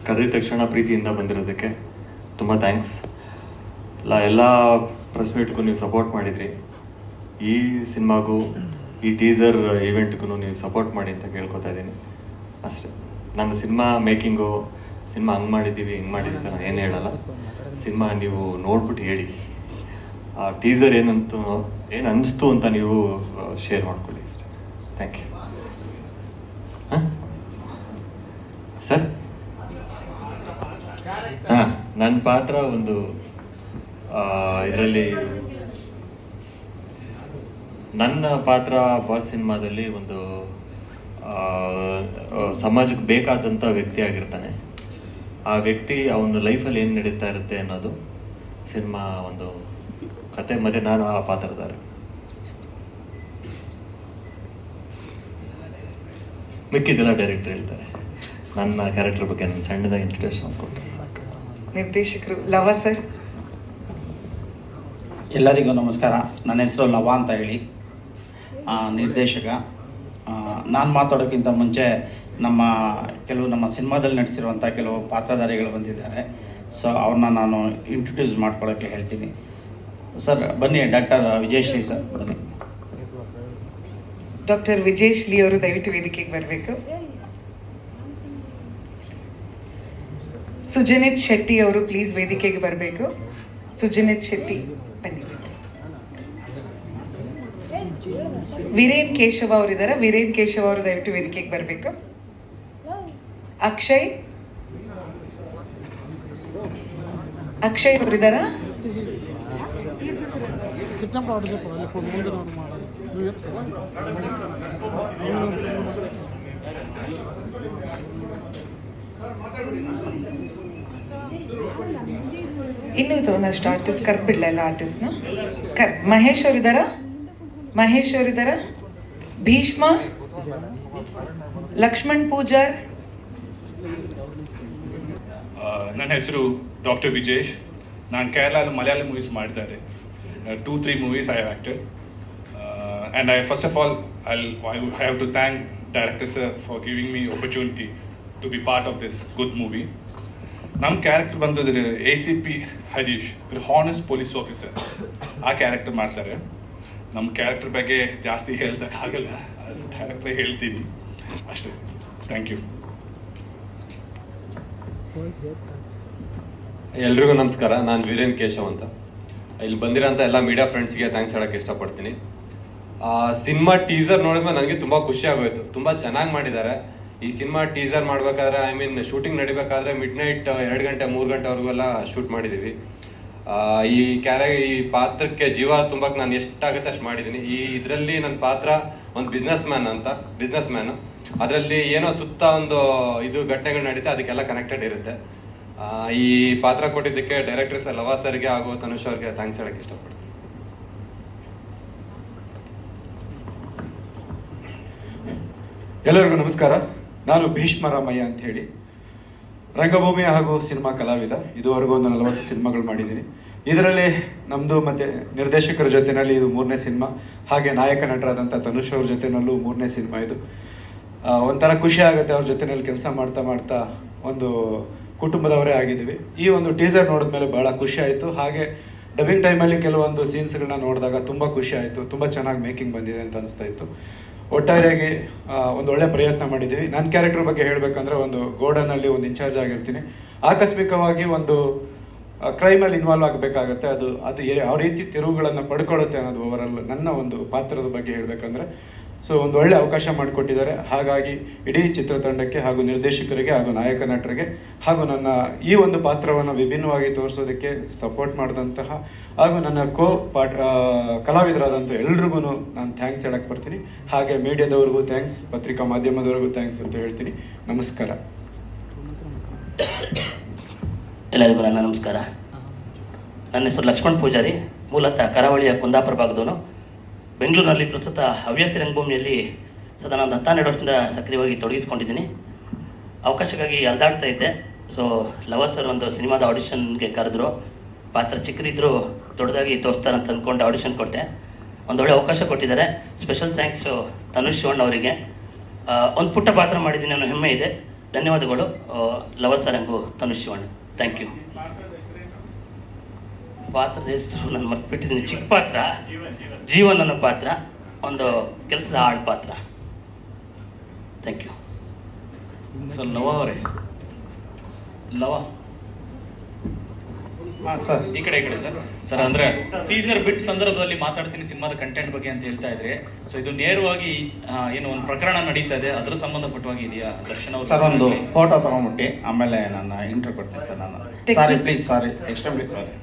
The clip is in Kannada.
ಕರೆದ ತಕ್ಷಣ ಪ್ರೀತಿಯಿಂದ ಬಂದಿರೋದಕ್ಕೆ ತುಂಬ ಥ್ಯಾಂಕ್ಸ್. ಎಲ್ಲ ಪ್ರೆಸ್ ಮೀಟ್ಗೂ ನೀವು ಸಪೋರ್ಟ್ ಮಾಡಿದ್ರಿ. ಈ ಸಿನಿಮಾಗೂ ಈ ಟೀಸರ್ ಈವೆಂಟ್ಗೂ ನೀವು ಸಪೋರ್ಟ್ ಮಾಡಿ ಅಂತ ಕೇಳ್ಕೊತಾ ಇದ್ದೀನಿ ಅಷ್ಟೇ. ನನ್ನ ಸಿನಿಮಾ ಮೇಕಿಂಗು, ಸಿನಿಮಾ ಹಂಗೆ ಮಾಡಿದ್ದೀವಿ ಹಿಂಗೆ ಮಾಡಿದ್ದೀವಿ ಅಂತ ನಾನು ಏನು ಹೇಳಲ್ಲ. ಸಿನಿಮಾ ನೀವು ನೋಡ್ಬಿಟ್ಟು ಹೇಳಿ, ಆ ಟೀಸರ್ ಏನು ಅನ್ನಿಸ್ತು ಅಂತ ನೀವು ಶೇರ್ ಮಾಡ್ಕೊಳ್ಳಿ ಅಷ್ಟೇ. Thank you. ಹಾಂ ಸರ್, ನನ್ನ ಪಾತ್ರ ಒಂದು ಇದರಲ್ಲಿ ನನ್ನ ಪಾತ್ರ ಬಾಸ್ ಸಿನಿಮಾದಲ್ಲಿ ಒಂದು ಸಮಾಜಕ್ಕೆ ಬೇಕಾದಂಥ ವ್ಯಕ್ತಿ ಆಗಿರ್ತಾನೆ. ಆ ವ್ಯಕ್ತಿ ಅವನ ಲೈಫಲ್ಲಿ ಏನು ನಡೀತಾ ಇರುತ್ತೆ ಅನ್ನೋದು ಸಿನಿಮಾ ಒಂದು ಕತೆ. ಮತ್ತೆ ನಾನು ಆ ಪಾತ್ರಧಾರ. ಮಿಕ್ಕಿದೆಲ್ಲ ಡೈರೆಕ್ಟರ್ ಹೇಳ್ತಾರೆ. ನನ್ನ ಕ್ಯಾರೆಕ್ಟರ್ ಬಗ್ಗೆ ನಾನು ಸಣ್ಣದಾಗಿ ಇಂಟ್ರೊಡಕ್ಷನ್ ಕೊಟ್ಟರೆ ಸಾಕು. ನಿರ್ದೇಶಕರು ಲವ ಸರ್. ಎಲ್ಲರಿಗೂ ನಮಸ್ಕಾರ. ನನ್ನ ಹೆಸರು ಲವ ಅಂತ ಹೇಳಿ, ನಿರ್ದೇಶಕ. ನಾನು ಮಾತಾಡೋಕ್ಕಿಂತ ಮುಂಚೆ ನಮ್ಮ ಸಿನಿಮಾದಲ್ಲಿ ನಟಿಸಿರುವಂಥ ಕೆಲವು ಪಾತ್ರಧಾರಿಗಳು ಬಂದಿದ್ದಾರೆ. ಸೊ ಅವ್ರನ್ನ ನಾನು ಇಂಟ್ರೊಡ್ಯೂಸ್ ಮಾಡ್ಕೊಳ್ಳೋಕ್ಕೆ ಹೇಳ್ತೀನಿ. ಸರ್ ಬನ್ನಿ, ಡಾಕ್ಟರ್ ವಿಜಯಶ್ರೀ ಸರ್ ಬನ್ನಿ. ಡಾಕ್ಟರ್ ವಿಜಯಶ್ರೀ ಅವರು ದಯವಿಟ್ಟು ವೇದಿಕೆಗೆ ಬರಬೇಕು. ಸುಜನಿತ್ ಶೆಟ್ಟಿ ಅವರು ಪ್ಲೀಸ್ ವೇದಿಕೆಗೆ ಬರಬೇಕು. ಸುಜನಿತ್ ಶೆಟ್ಟಿ ಬನ್ನಿ. ವೀರೇನ್ ಕೇಶವ ಅವರಿದ್ದಾರೆ. ವೀರೇನ್ ಕೇಶವ ಅವರು ದಯವಿಟ್ಟು ವೇದಿಕೆಗೆ ಬರಬೇಕು. ಅಕ್ಷಯ್ ಅವರಿದ್ದಾರಾ? ಇನ್ನೂ ಒಂದಷ್ಟು ಆರ್ಟಿಸ್ಟ್ ಕರ್ಬಿಡ್ಲ ಎಲ್ಲ ಆರ್ಟಿಸ್ಟ್ನ ಮಹೇಶ್ ಅವರಿದ್ದಾರಾ? ಭೀಷ್ಮ, ಲಕ್ಷ್ಮಣ್ ಪೂಜಾರ್. ನನ್ನ ಹೆಸರು ಡಾಕ್ಟರ್ ವಿಜೇಶ್. ನಾನು ಕೇರಳಲ್ಲಿ ಮಲಯಾಳಂ ಮೂವೀಸ್ ಮಾಡ್ತಾರೆ. 2-3 movies I have acted. And first of all, I have to thank director sir for giving me opportunity to be part of this good movie. ನಮ್ಮ ಕ್ಯಾರೆಕ್ಟರ್ ಬಂದು ACP Harish, honest police officer. ಆ ಕ್ಯಾರೆಕ್ಟರ್ ಮಾಡ್ತಾರೆ. ನಮ್ಮ ಕ್ಯಾರೆಕ್ಟರ್ ಬಗ್ಗೆ ಜಾಸ್ತಿ ಹೇಳ್ತಕ್ಕಾಗಲ್ಲ, ಅದು ಡೈರೆಕ್ಟ್ರೇ ಹೇಳ್ತೀನಿ ಅಷ್ಟೇ. Thank you. ಎಲ್ರಿಗೂ ನಮಸ್ಕಾರ. ನಾನು ವೀರೇನ್ ಕೇಶವ್ ಅಂತ. ಇಲ್ಲಿ ಬಂದಿರೋಂಥ ಎಲ್ಲ ಮೀಡಿಯಾ ಫ್ರೆಂಡ್ಸ್ಗೆ ಥ್ಯಾಂಕ್ಸ್ ಹೇಳೋಕ್ಕೆ ಇಷ್ಟಪಡ್ತೀನಿ. ಸಿನಿಮಾ ಟೀಸರ್ ನೋಡಿದ್ಮೇಲೆ ನನಗೆ ತುಂಬ ಖುಷಿ ಆಗೋಯ್ತು. ತುಂಬ ಚೆನ್ನಾಗಿ ಮಾಡಿದ್ದಾರೆ. ಈ ಸಿನಿಮಾ ಟೀಸರ್ ಮಾಡಬೇಕಾದ್ರೆ ಶೂಟಿಂಗ್ ನಡಿಬೇಕಾದ್ರೆ ಮಿಡ್ನೈಟ್ 2 ಗಂಟೆ 3 ಗಂಟೆವರೆಗೆಲ್ಲ ಶೂಟ್ ಮಾಡಿದ್ದೀವಿ. ಈ ಪಾತ್ರಕ್ಕೆ ಜೀವ ತುಂಬಕ್ಕೆ ನಾನು ಎಷ್ಟಾಗುತ್ತೆ ಅಷ್ಟು ಮಾಡಿದ್ದೀನಿ. ಇದರಲ್ಲಿ ನನ್ನ ಪಾತ್ರ ಒಂದು ಬಿಸ್ನೆಸ್ ಮ್ಯಾನು. ಅದರಲ್ಲಿ ಏನೋ ಸುತ್ತ ಒಂದು ಘಟನೆಗಳು ನಡೀತಾ, ಅದಕ್ಕೆಲ್ಲ ಕನೆಕ್ಟೆಡ್ ಇರುತ್ತೆ. ಈ ಪಾತ್ರ ಕೊಟ್ಟಿದ್ದಕ್ಕೆ ಡೈರೆಕ್ಟರ್ ಸರ್ ಲವ ಸರ್ಗೆ ಹಾಗೂ ತನುಷ್ ಅವ್ರಿಗೆ ಥ್ಯಾಂಕ್ಸ್ ಹೇಳಕ್ಕೆ ಇಷ್ಟಪಡ್ತೀನಿ. ಎಲ್ಲರಿಗೂ ನಮಸ್ಕಾರ. ನಾನು ಭೀಷ್ಮ ರಾಮಯ್ಯ ಅಂತ ಹೇಳಿ, ರಂಗಭೂಮಿ ಹಾಗೂ ಸಿನಿಮಾ ಕಲಾವಿದ. ಇದುವರೆಗೂ ಒಂದು 40 ಸಿನಿಮಾಗಳು ಮಾಡಿದ್ದೀನಿ. ಇದರಲ್ಲಿ ನಮ್ಮದು ಮತ್ತು ನಿರ್ದೇಶಕರ ಜೊತೆಯಲ್ಲಿ ಇದು 3ನೇ ಸಿನಿಮಾ. ಹಾಗೆ ನಾಯಕ ನಟರಾದಂಥ ತನುಷ್ ಅವ್ರ ಜೊತೆಯಲ್ಲೂ 3ನೇ ಸಿನಿಮಾ ಇದು. ಒಂಥರ ಖುಷಿ ಆಗುತ್ತೆ ಅವ್ರ ಜೊತೆಯಲ್ಲಿ ಕೆಲಸ ಮಾಡ್ತಾ ಒಂದು ಕುಟುಂಬದವರೇ ಆಗಿದ್ದೀವಿ. ಈ ಒಂದು ಟೀಸರ್ ನೋಡಿದ್ಮೇಲೆ ಭಾಳ ಖುಷಿ ಆಯಿತು. ಹಾಗೆ ಡಬ್ಬಿಂಗ್ ಟೈಮಲ್ಲಿ ಕೆಲವೊಂದು ಸೀನ್ಸ್ಗಳನ್ನ ನೋಡಿದಾಗ ತುಂಬ ಖುಷಿ ಆಯಿತು. ತುಂಬ ಚೆನ್ನಾಗಿ ಮೇಕಿಂಗ್ ಬಂದಿದೆ ಅಂತ ಅನಿಸ್ತಾ ಇತ್ತು. ಒಟ್ಟಾರೆಯಾಗಿ ಒಂದು ಒಳ್ಳೆ ಪ್ರಯತ್ನ ಮಾಡಿದ್ದೀವಿ. ನನ್ನ ಕ್ಯಾರೆಕ್ಟರ್ ಬಗ್ಗೆ ಹೇಳಬೇಕಂದ್ರೆ, ಒಂದು ಗೋಡನಲ್ಲಿ ಒಂದು ಇನ್ಚಾರ್ಜ್ ಆಗಿರ್ತೀನಿ. ಆಕಸ್ಮಿಕವಾಗಿ ಒಂದು ಕ್ರೈಮಲ್ಲಿ ಇನ್ವಾಲ್ವ್ ಆಗಬೇಕಾಗತ್ತೆ. ಅದು ಯಾವ ರೀತಿ ತಿರುವುಗಳನ್ನು ಪಡ್ಕೊಳ್ಳುತ್ತೆ ಅನ್ನೋದು ಓವರಾಲ್ ನನ್ನ ಒಂದು ಪಾತ್ರದ ಬಗ್ಗೆ ಹೇಳಬೇಕಂದ್ರೆ. ಸೊ ಒಂದು ಒಳ್ಳೆ ಅವಕಾಶ ಮಾಡಿಕೊಟ್ಟಿದ್ದಾರೆ. ಹಾಗಾಗಿ ಇಡೀ ಚಿತ್ರತಂಡಕ್ಕೆ ಹಾಗೂ ನಿರ್ದೇಶಕರಿಗೆ ಹಾಗೂ ನಾಯಕ ನಟರಿಗೆ ಹಾಗೂ ನನ್ನ ಈ ಒಂದು ಪಾತ್ರವನ್ನು ವಿಭಿನ್ನವಾಗಿ ತೋರಿಸೋದಕ್ಕೆ ಸಪೋರ್ಟ್ ಮಾಡಿದಂತಹ ಹಾಗೂ ನನ್ನ ಕಲಾವಿದರಾದಂಥ ಎಲ್ರಿಗೂ ನಾನು ಥ್ಯಾಂಕ್ಸ್ ಹೇಳಕ್ಕೆ ಬರ್ತೀನಿ. ಹಾಗೆ ಮೀಡಿಯಾದವ್ರಿಗೂ ಥ್ಯಾಂಕ್ಸ್, ಪತ್ರಿಕಾ ಮಾಧ್ಯಮದವ್ರಿಗೂ ಥ್ಯಾಂಕ್ಸ್ ಅಂತ ಹೇಳ್ತೀನಿ. ನಮಸ್ಕಾರ. ಎಲ್ಲರಿಗೂ ನನ್ನ ನಮಸ್ಕಾರ. ನನ್ನ ಹೆಸರು ಲಕ್ಷ್ಮಣ್ ಪೂಜಾರಿ. ಮೂಲತಃ ಕರಾವಳಿಯ ಕುಂದಾಪುರ ಭಾಗದವನು. ಬೆಂಗಳೂರಿನಲ್ಲಿ ಪ್ರಸ್ತುತ ಹವ್ಯಾಸಿ ರಂಗಭೂಮಿಯಲ್ಲಿ ಸದಾ ನಾನು 12 ವರ್ಷದಿಂದ ಸಕ್ರಿಯವಾಗಿ ತೊಡಗಿಸ್ಕೊಂಡಿದ್ದೀನಿ. ಅವಕಾಶಕ್ಕಾಗಿ ಅಲ್ದಾಡ್ತಾ ಇದ್ದೆ. ಸೊ ಲವ ಸರ್ ಒಂದು ಸಿನಿಮಾದ ಆಡಿಷನ್ಗೆ ಕರೆದ್ರು. ಪಾತ್ರ ಚಿಕ್ಕದಿದ್ದರೂ ದೊಡ್ಡದಾಗಿ ತೋರಿಸ್ತಾರೆ ಅಂತ ಅಂದ್ಕೊಂಡು ಆಡಿಷನ್ ಕೊಟ್ಟೆ. ಒಂದೊಳ್ಳೆ ಅವಕಾಶ ಕೊಟ್ಟಿದ್ದಾರೆ. ಸ್ಪೆಷಲ್ ಥ್ಯಾಂಕ್ಸು ತನುಷ್ ಅವರಿಗೆ. ಒಂದು ಪುಟ್ಟ ಪಾತ್ರ ಮಾಡಿದ್ದೀನಿ ಅನ್ನೋ ಹೆಮ್ಮೆ ಇದೆ. ಧನ್ಯವಾದಗಳು ಲವರ್ ಸರ್ ಹಾಗೂ ತನುಷ್ ಶಿವಣ್ಣ. Thank you. ಪಾತ್ರದ ಹೆಸರು ನಾನು ಮರ್ತ್ಬಿಟ್ಟಿದ್ದೀನಿ. ಚಿಕ್ಕ ಪಾತ್ರ, ಜೀವನ್ ಅನ್ನೋ ಪಾತ್ರ, ಒಂದು ಕೆಲಸದ ಆಳ್ ಪಾತ್ರ. Thank you. ಸರ್ ಲವ ಅವರೇ, ಲವ ಸರ್ ಈ ಕಡೆ ಸರ್. ಸರ್ ಅಂದ್ರೆ ಟೀಸರ್ ಬಿಟ್ ಸಂದರ್ಭದಲ್ಲಿ ಮಾತಾಡ್ತೀನಿ ಸಿನಿಮಾದ ಕಂಟೆಂಟ್ ಬಗ್ಗೆ ಅಂತ ಹೇಳ್ತಾ ಇದ್ರೆ, ಸೊ ಇದು ನೇರವಾಗಿ ಏನು ಒಂದು ಪ್ರಕರಣ ನಡೀತಾ ಇದೆ ಅದರ ಸಂಬಂಧಪಟ್ಟವಾಗಿ ಇದೆಯಾ ದರ್ಶನ್ ಅವರು? ಸರ್ ಒಂದು ಫೋಟೋ ತಗೊಂಡ್ಬಿಟ್ಟು ಆಮೇಲೆ ನಾನು ಇಂಟರ್ವ್ಯೂ ಕೊಡ್ತೀನಿ ಸರ್. ನಾನು sorry please, sorry extremely sorry.